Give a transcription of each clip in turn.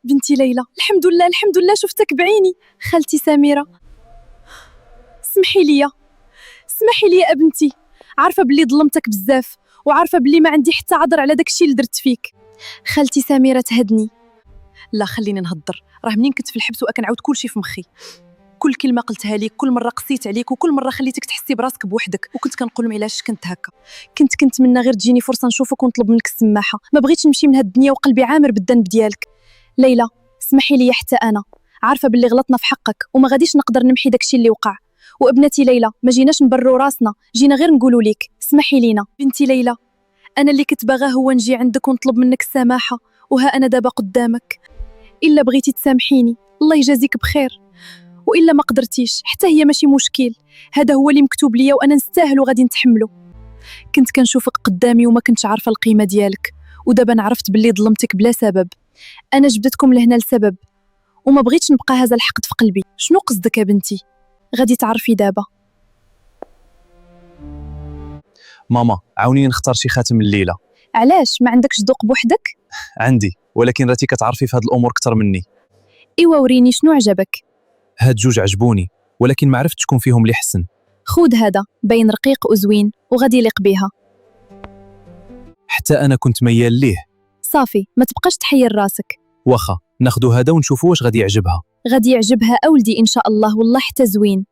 بنتي ليلى، الحمد لله الحمد لله شفتك بعيني. خالتي سميرة، اسمحي لي يا بنتي، عارفة بلي ظلمتك بزاف وعارفة بلي ما عندي حتى عذر على داكشي اللي درت فيك. خالتي سميرة تهدني. لا خليني نهضر، راه منين كنت في الحبس وكنعاود كلشي في مخي، كل كلمه قلتها ليك، كل مره قسيت عليك، وكل مره خليتك تحسي براسك بوحدك، وكنت كنقول علاش كنت هكا. كنت منا غير تجيني فرصه نشوفك ونطلب منك السماحه، ما بغيتش نمشي من هاد الدنيا وقلبي عامر بالذنب ديالك. ليلى، اسمحي لي حتى انا عارفه باللي غلطنا في حقك وما غاديش نقدر نمحي داكشي اللي وقع. وابنتي ليلى، ما جيناش نبرو راسنا، جينا غير نقولوا ليك اسمحي لينا. بنتي ليلى، انا اللي كنت باغا هو نجي عندك ونطلب منك السماحه، وها انا دابا قدامك. الا بغيتي تسامحيني الله يجازيك بخير، وإلا ما قدرتيش حتى هي ماشي مشكل، هذا هو اللي مكتوب ليا وأنا نستاهل وغادي نتحمله. كنت كنشوفك قدامي وما كنتش عارفة القيمة ديالك، ودابا عرفت باللي ظلمتك بلا سبب. أنا جبدتكم لهنا لسبب، وما بغيتش نبقى هذا الحقد في قلبي. شنو قصدك يا بنتي؟ غادي تعرفي دابا. ماما عاونيني نختار شي خاتم الليله. علاش ما عندكش ذوق بوحدك؟ عندي، ولكن راتي كتعرفي في هاد الامور اكثر مني. ايوا وريني شنو عجبك. هاد جوج عجبوني، ولكن ما عرفتش شكون فيهم اللي حسن. خود هذا، باين رقيق وزوين وغادي يليق بيها. حتى انا كنت ميال ليه. صافي، ما تبقاش تحير راسك. واخا ناخدو هذا ونشوفوا واش غادي يعجبها. غادي يعجبها أولدي إن شاء الله، والله حتى زوين.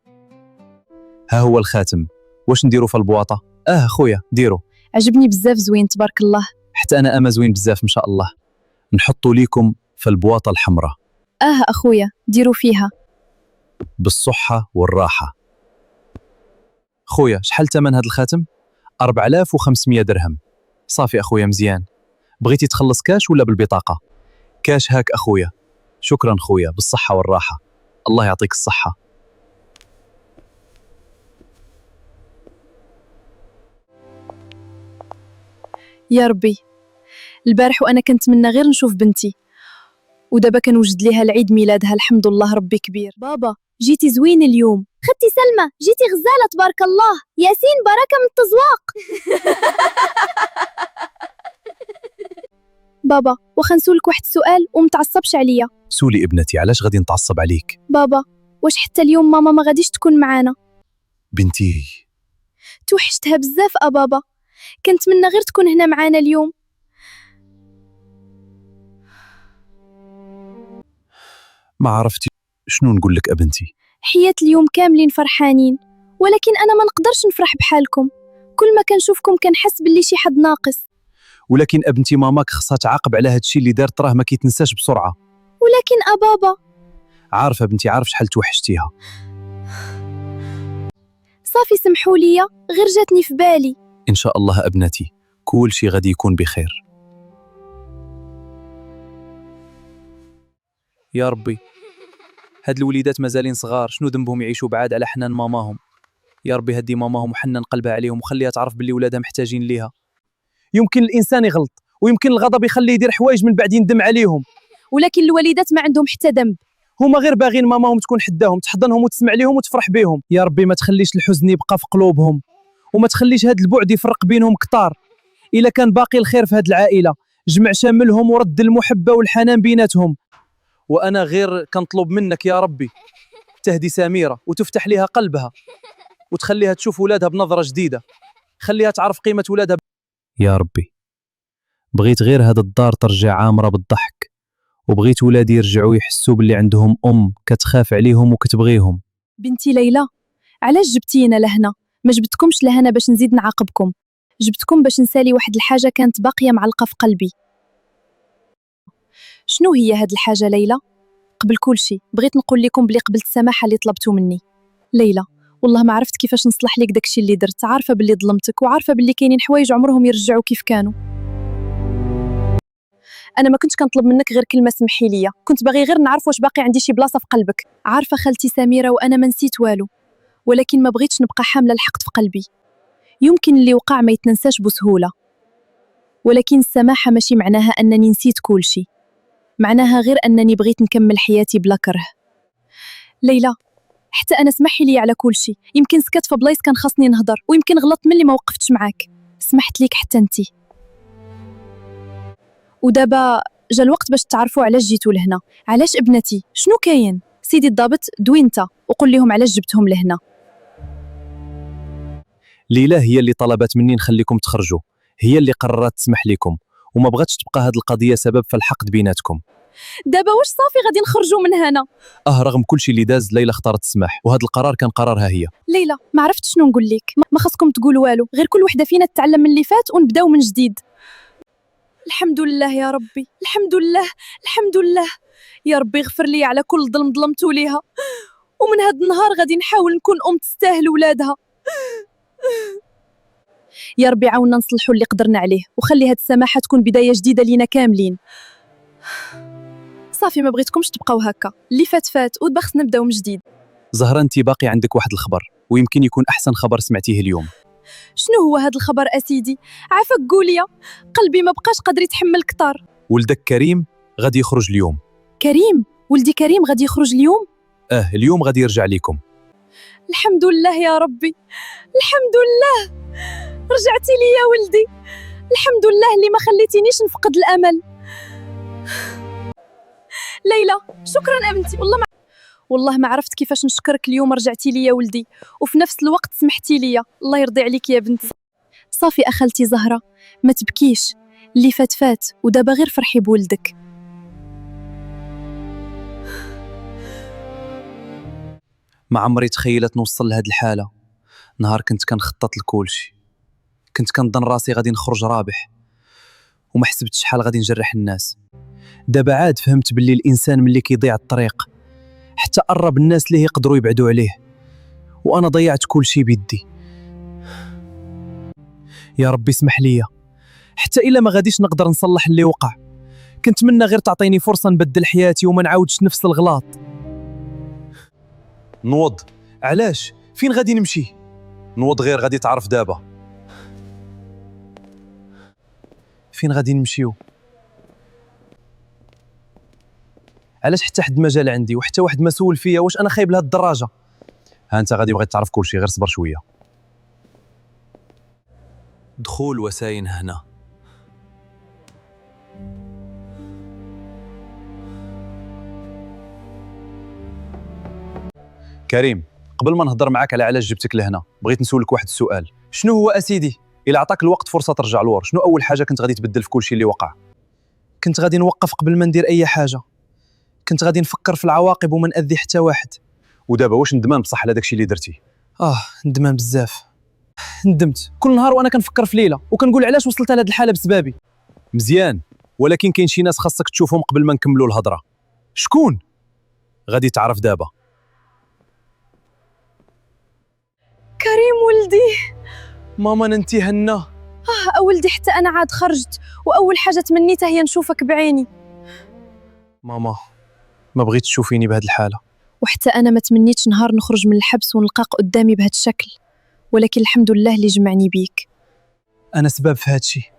ها هو الخاتم، واش نديرو في البواطه؟ خويا ديرو. عجبني بزاف، زوين تبارك الله. حتى انا اما زوين بزاف ما شاء الله. نحطو ليكم في البواطه الحمراء. أخويا ديروا فيها. بالصحه والراحه. خويا شحال ثمن هذا الخاتم؟ 4500 درهم. صافي اخويا مزيان. بغيتي تخلص كاش ولا بالبطاقه؟ كاش هاك اخويا. شكرا خويا، بالصحه والراحه. الله يعطيك الصحه. يا ربي، البارح وأنا كنت منا غير نشوف بنتي، ودابا كنوجد ليها العيد ميلادها. الحمد لله ربي كبير. بابا جيتي زوين اليوم. خدتي سلمى، جيتي غزالة تبارك الله. ياسين بركة من التزواق. بابا واخا نسولك واحد السؤال ومتعصبش عليا؟ سولي ابنتي، علاش غادي نتعصب عليك؟ بابا واش حتى اليوم ماما ما غاديش تكون معانا؟ بنتي توحشتها بزاف بابا، كنت منا غير تكون هنا معانا اليوم. ما عرفتي شنو نقول لك ابنتي. حياة اليوم كاملين فرحانين، ولكن أنا ما نقدرش نفرح بحالكم. كل ما كنشوفكم كنحس باللي شي حد ناقص. ولكن ابنتي ماماك خصها تعاقب على هادشي اللي دارت، راه ما كيتنساش بسرعه. ولكن بابا. عارفه بنتي، عارف شحال توحشتيها. صافي سمحوا لي، غير جاتني في بالي. ان شاء الله ابنتي كل شي غادي يكون بخير. يا ربي، هاد الوليدات مازالين صغار، شنو ذنبهم يعيشوا بعاد على حنان ماماهم؟ يا ربي هدي ماماهم وحنن قلبها عليهم وخليها تعرف باللي ولادها محتاجين ليها. يمكن الانسان يغلط، ويمكن الغضب يخليه يدير حوايج من بعد يندم عليهم، ولكن الوالدات ما عندهم حتى ذنب. هما غير باغين ماماهم تكون حداهم، تحضنهم وتسمع ليهم وتفرح بيهم. يا ربي ما تخليش الحزن يبقى في قلوبهم، وما تخليش هاد البعد يفرق بينهم كتار. الا كان باقي الخير في هاد العائله جمع شاملهم ورد المحبه والحنان بيناتهم. وانا غير كنطلب منك يا ربي تهدي سميره وتفتح لها قلبها وتخليها تشوف ولادها بنظره جديده، خليها تعرف قيمه ولادها. يا ربي بغيت غير هاد الدار ترجع عامره بالضحك، وبغيت ولادي يرجعوا يحسوا باللي عندهم كتخاف عليهم وكتبغيهم. بنتي ليلى، علاش جبتينا لهنا؟ ما جبتكمش لهنا باش نزيد نعاقبكم، جبتكم باش نسالي واحد الحاجه كانت باقيه معلقه في قلبي. شنو هي هاد الحاجه ليلى؟ قبل كل شيء بغيت نقول لكم بلي قبلت السماحه اللي طلبتو مني. ليلى والله ما عرفت كيفاش نصلح لك داكشي اللي درت، عارفه باللي ظلمتك وعارفه باللي كاينين حوايج عمرهم يرجعوا كيف كانوا. انا ما كنتش كنطلب منك غير كلمه سمحي لي، كنت باغي غير نعرف واش باقي عندي شي بلاصه في قلبك. عارفه خالتي سميره وانا ما نسيت والو، ولكن ما بغيتش نبقى حامله الحقد في قلبي. يمكن اللي وقع ما يتنساش بسهوله، ولكن السماحه ماشي معناها انني نسيت كل شيء، معناها غير انني بغيت نكمل حياتي بلا كره. ليلى حتى انا سمحي لي على كل شيء، يمكن سكت في بلايص كان خاصني نهضر، ويمكن غلطت ملي ما وقفتش معاك. سمحت ليك حتى انتي. ودابا جا الوقت باش تعرفوا علاش جيتوا لهنا. علاش ابنتي؟ شنو كاين؟ سيدي الضابط دوي انت وقول لهم علاش جبتهم لهنا. ليلى هي اللي طلبت مني نخليكم تخرجوا، هي اللي قررت تسمح لكم، وما بغاتش تبقى هاد القضيه سبب في الحقد بيناتكم. دابا واش صافي غادي نخرجوا من هنا؟ رغم كل شيء اللي داز ليلى اختارت تسمح، وهذا القرار كان قرارها هي. ليلى ما عرفت شنو نقول لك، ما خصكم تقولوا والو، غير كل وحده فينا تتعلم من اللي فات ونبداو من جديد. الحمد لله يا ربي، الحمد لله، الحمد لله يا ربي، اغفر لي على كل ظلم ظلمتوا ليها، ومن هاد النهار غادي نحاول نكون ام تستاهل ولادها. يا ربي عاونا نصلحوا اللي قدرنا عليه، وخلي هاد السماحه تكون بدايه جديده لينا كاملين. صافي ما بغيتكمش تبقاو هكا، اللي فات فات ودابا خصنا نبداو من جديد. زهرة انت باقي عندك واحد الخبر، ويمكن يكون احسن خبر سمعتيه اليوم. شنو هو هاد الخبر اسيدي؟ عافاك قوليا، قلبي ما بقاش قادر يتحمل كتر. ولدك كريم غادي يخرج اليوم. كريم؟ ولدي كريم غادي يخرج اليوم؟ اليوم غادي يرجع لكم. الحمد لله يا ربي، الحمد لله، رجعتي لي يا ولدي، الحمد لله اللي ما خليتينيش نفقد الامل. ليلى شكرا ابنتي، والله ما عرفت كيفاش نشكرك، اليوم رجعتي لي يا ولدي وفي نفس الوقت سمحتي لي، الله يرضي عليك يا بنتي. صافي اخلتي زهرة، ما تبكيش، اللي فات فات ودابا غير فرحي بولدك. ما عمري تخيلت نوصل لهاد الحالة. نهار كنت كنخطط لكلشي، كنت كنظن راسي غادي نخرج رابح، وما حسبتش شحال غادي نجرح الناس. دابا عاد فهمت باللي الانسان ملي كيضيع الطريق حتى قرب الناس اللي يقدروا يبعدوا عليه، وانا ضيعت كلشي بيدي. يا ربي اسمح ليا، حتى الا ما غاديش نقدر نصلح اللي وقع، كنتمنى غير تعطيني فرصة نبدل حياتي وما نعاودش نفس الغلط. نوض، علاش؟ فين غادي نمشي؟ نوض غير غادي تعرف دابا. فين غادي نمشيو؟ علاش حتى حد ما جا لعندي وحتى واحد ما سول فيا واش انا خايب لهاد الدراجه؟ ها انت غادي بغيت تعرف كلشي، غير صبر شويه. دخول وساين هنا. كريم، قبل ما نهضر معاك على علاش جبتك لهنا بغيت نسولك واحد السؤال. شنو هو اسيدي؟ الا عطاك الوقت فرصه ترجع لور، شنو اول حاجه كنت غادي تبدل في كلشي اللي وقع؟ كنت غادي نوقف قبل ما ندير اي حاجه، كنت غادي نفكر في العواقب وما نأذي حتى واحد. ودابا واش ندمان بصح على داكشي اللي درتي؟ ندمان بزاف، ندمت كل نهار وانا كنفكر في ليلى وكنقول علاش وصلت لهاد الحاله بسبابي. مزيان، ولكن كاين شي ناس خاصك تشوفهم قبل ما نكملوا الهضره. شكون؟ غادي تعرف دابا. كريم ولدي. ماما ننتي هنا. ولدي حتى انا عاد خرجت، واول حاجه تمنيتها هي نشوفك بعيني. ماما ما بغيت تشوفيني بهاد الحاله. وحتى انا ما تمنيتش نهار نخرج من الحبس ونلقاك قدامي بهاد الشكل، ولكن الحمد لله اللي جمعني بيك. انا سبب في هادشي،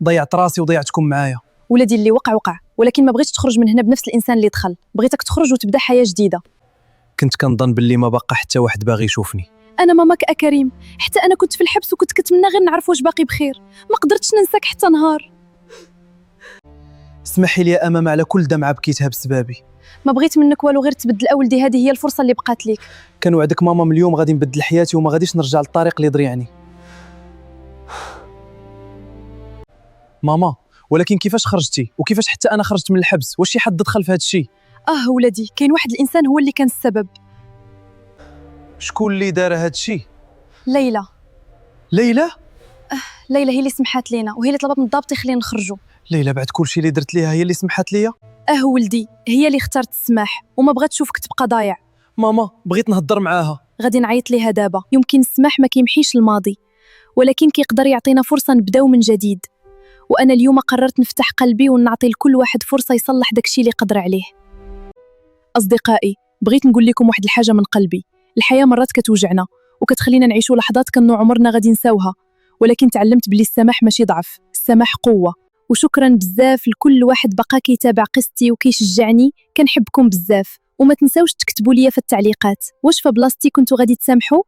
ضيعت راسي وضيعتكم معايا. ولدي اللي وقع وقع، ولكن ما بغيتش تخرج من هنا بنفس الانسان اللي دخل، بغيتك تخرج وتبدا حياه جديده. كنت كنظن باللي ما بقى حتى واحد باغي يشوفني. انا ماماك كريم، حتى انا كنت في الحبس وكنت كتمنى غير نعرف واش باقي بخير، ما قدرتش ننساك حتى نهار. اسمحي لي يا امام على كل دمعه بكيتها بسبابي. ما بغيت منك والو، غير تبدل اولدي، هذه هي الفرصه اللي بقات ليك. كنوعدك ماما من اليوم غادي نبدل حياتي وما غاديش نرجع للطريق اللي ضريعني. ماما ولكن كيفاش خرجتي وكيفاش حتى انا خرجت من الحبس؟ واش شي حد دخل في هذا الشيء؟ ولدي كاين واحد الانسان هو اللي كان السبب. شكون اللي دار هذا الشيء؟ ليلى. ليلى؟ ليلى هي اللي سمحات لينا، وهي اللي طلبت من الضابط يخلينا نخرجوا. ليلى بعد كل شيء اللي درت ليها هي اللي سمحات ليا؟ ولدي هي اللي اختارت السماح وما بغات تشوفك تبقى ضايع. ماما بغيت نهضر معاها. غادي نعيط ليها دابا. يمكن السماح ما كيمحيش الماضي، ولكن كيقدر يعطينا فرصه نبداو من جديد. وانا اليوم قررت نفتح قلبي ونعطي لكل واحد فرصه يصلح داكشي اللي قدر عليه. اصدقائي، بغيت نقول لكم واحد الحاجه من قلبي. الحياه مرات كتوجعنا وكتخلينا نعيشوا لحظات كانوا عمرنا غادي نساوها، ولكن تعلمت بلي السماح ماشي ضعف، السماح قوه. وشكرا بزاف لكل واحد بقى كيتابع قصتي وكيشجعني، كنحبكم بزاف. وما تنساوش تكتبوا لي في التعليقات واش في بلاصتي كنتو غادي تسامحوا.